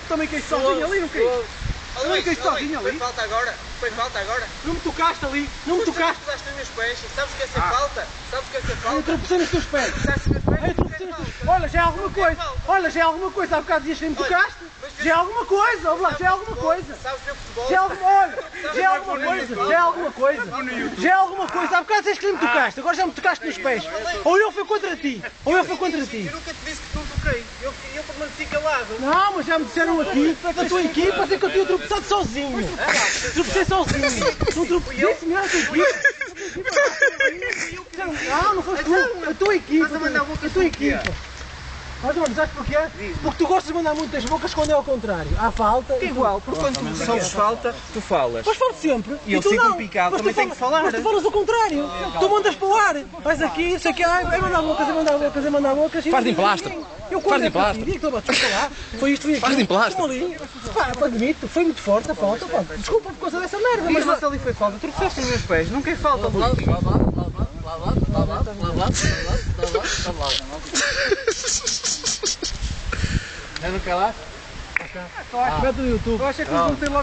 Também caíste sozinho ali, não caíste? Também caíste sozinho ali? Foi falta agora. Não me tocaste ali, não me tocaste. Tu usaste os meus pés, sabes o que é ser falta? Sabes o que é ser falta? Eu tropecei nos teus pés. Eu tropecei nos teus pés. Olha, já é alguma coisa. Olha, já é alguma coisa. Há bocado dizias que nem me tocaste. Já é alguma coisa, ó Vlad, já é alguma coisa. Sabes ver futebol? Já é alguma, olha, já é alguma coisa, já é alguma coisa. Já é alguma coisa. Há bocado dizes que nem me tocaste, agora já me tocaste nos pés. Ou eu fui contra ti, ou eu fui contra ti. Eu nunca te disse que não toquei. Eu permaneci calado. Não, mas já me disseram aqui, da tua equipa, que eu tinha tropeçado sozinho. Tropecei sozinho. Não tropecei, senhor, a tua equipa. Não, não foste tu, a tua equipa. A tua equipa. Mas olha, sabes porquê? Porque tu gostas de mandar muitas bocas quando é ao contrário. Há falta. É igual, porque quando tu sofres falta, tu falas. Mas falo sempre. E eu tu fico não. picado, Mas também tu tenho que falar. Mas tu falas ao contrário. Tu mandas para o ar. Vais aqui, isso aqui, é mandar bocas, é mandar bocas, é mandar bocas. Faz de emplastro. Eu Faz de quando é emplastro. para ti, desculpa lá. Foi isto, foi aquilo. Faz de emplastro. Pá, admito, foi muito forte a falta. Pá. Desculpa por causa dessa merda. Mas você ali foi falta, tu tropeçaste nos meus pés, não quer falta, Luís. É no calar? Mete no YouTube. Eu acho que eles não têm logo